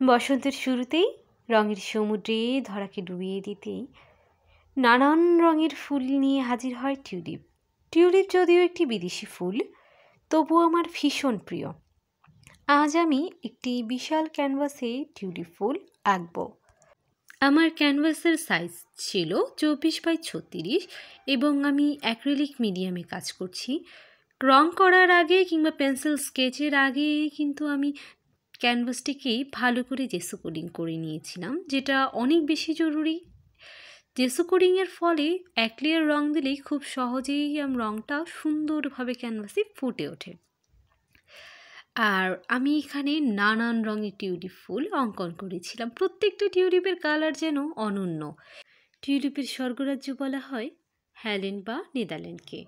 বসন্তের শুরুতেই রঙের সমুদ্রে ধরাকে ডুবিয়ে দিতেই নানান রঙের ফুল নিয়ে হাজির হয় টিউলিপ। টিউলিপ যদিও একটি বিদেশি ফুল, তবুও আমার ভীষণ প্রিয়। আজ আমি একটি বিশাল ক্যানভাসে টিউলিপ ফুল আঁকব। আমার ক্যানভাসের সাইজ ছিল 24x36 এবং আমি অ্যাক্রিলিক মিডিয়ামে কাজ করছি। রং করার আগে কিংবা পেন্সিল স্কেচের আগে কিন্তু আমি ক্যানভাসটিকেই ভালো করে জেসো কোডিং করে নিয়েছিলাম, যেটা অনেক বেশি জরুরি। জেসো কোডিংয়ের ফলে এক লেয়ার রং দিলেই খুব সহজেই রংটা সুন্দরভাবে ক্যানভাসে ফুটে ওঠে। আর আমি এখানে নানান রঙের টিউলিপ ফুল অঙ্কন করেছিলাম। প্রত্যেকটা টিউলিপের কালার যেন অনন্য। টিউলিপের স্বর্গরাজ্য বলা হয় হল্যান্ড বা নেদারল্যান্ডকে।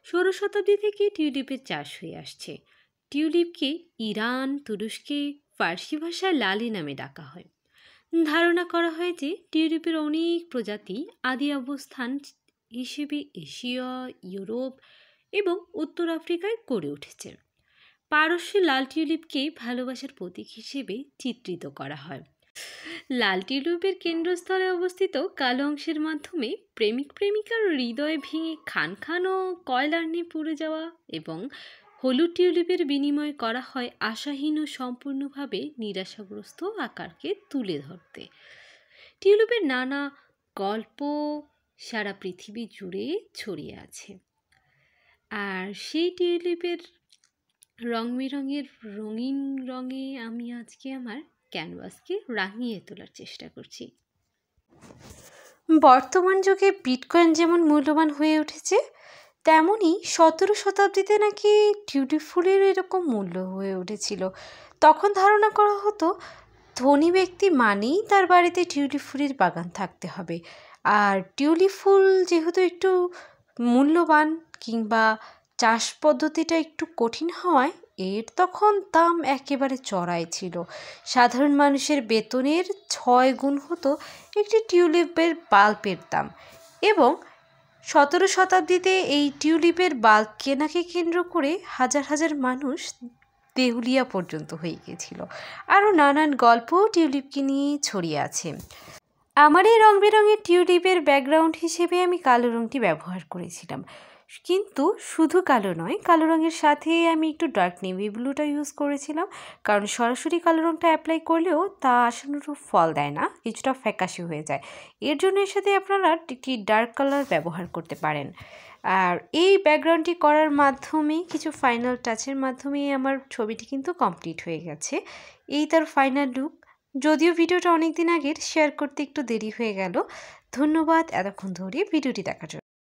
16 শতাব্দী থেকে টিউলিপের চাষ হয়ে আসছে। টিউলিপকে ইরান, তুরস্কে ফার্সি ভাষায় লালি নামে ডাকা হয়। ধারণা করা হয় যে টিউলিপের অনেক প্রজাতি আদি অবস্থান হিসেবে এশিয়া, ইউরোপ এবং উত্তর আফ্রিকায় গড়ে উঠেছে। পারস্যে লাল টিউলিপকে ভালোবাসার প্রতীক হিসেবে চিত্রিত করা হয়। লাল টিউলিপের কেন্দ্রস্থলে অবস্থিত কালো অংশের মাধ্যমে প্রেমিক প্রেমিকার হৃদয় ভেঙে খান খান ও কয়লার পুড়ে যাওয়া এবং হলুদ টিউলিপের বিনিময় করা হয় আশাহীন ও সম্পূর্ণভাবে নিরাশাগ্রস্ত আকারকে তুলে ধরতে। টিউলিপের নানা গল্প সারা পৃথিবী জুড়ে ছড়িয়ে আছে। আর সেই টিউলিপের রং বেরঙের রঙিন রঙে আমি আজকে আমার ক্যানভাসকে রাঙিয়ে তোলার চেষ্টা করছি। বর্তমান যুগে বিটকয়েন যেমন মূল্যবান হয়ে উঠেছে, তেমনই 17 শতাব্দীতে নাকি টিউলিপ ফুলের এরকম মূল্য হয়ে উঠেছিল। তখন ধারণা করা হতো ধনী ব্যক্তি মানেই তার বাড়িতে টিউলিপ ফুলের বাগান থাকতে হবে। আর টিউলিপ ফুল যেহেতু একটু মূল্যবান কিংবা চাষ পদ্ধতিটা একটু কঠিন হওয়ায় এর তখন দাম একেবারে চড়াই ছিল। সাধারণ মানুষের বেতনের 6 গুণ হতো একটি টিউলিপের বাল্বের দাম। এবং 17 শতাব্দীতে এই টিউলিপের বাল্ব কেনাকে কেন্দ্র করে হাজার হাজার মানুষ দেউলিয়া পর্যন্ত হয়ে গিয়েছিল। আরও নানান গল্প টিউলিপকে নিয়ে ছড়িয়ে আছে। আমার এই রং বেরঙের টিউলিপের ব্যাকগ্রাউন্ড হিসেবে আমি কালো রঙটি ব্যবহার করেছিলাম, কিন্তু শুধু কালো নয়, কালো রঙের সাথে আমি একটু ডার্ক নেভি ব্লুটা ইউজ করেছিলাম, কারণ সরাসরি কালো রঙটা অ্যাপ্লাই করলেও তা আশানুরূপ ফল দেয় না, কিছুটা ফ্যাকাশে হয়ে যায়। এর জন্য এর সাথে আপনারা একটি ডার্ক কালার ব্যবহার করতে পারেন। আর এই ব্যাকগ্রাউন্ডটি করার মাধ্যমে কিছু ফাইনাল টাচের মাধ্যমে আমার ছবিটি কিন্তু কমপ্লিট হয়ে গেছে। এই তার ফাইনাল লুক। যদিও ভিডিওটা অনেক দিন আগের, শেয়ার করতে একটু দেরি হয়ে গেল। ধন্যবাদ এতক্ষণ ধরে ভিডিওটি দেখার জন্য।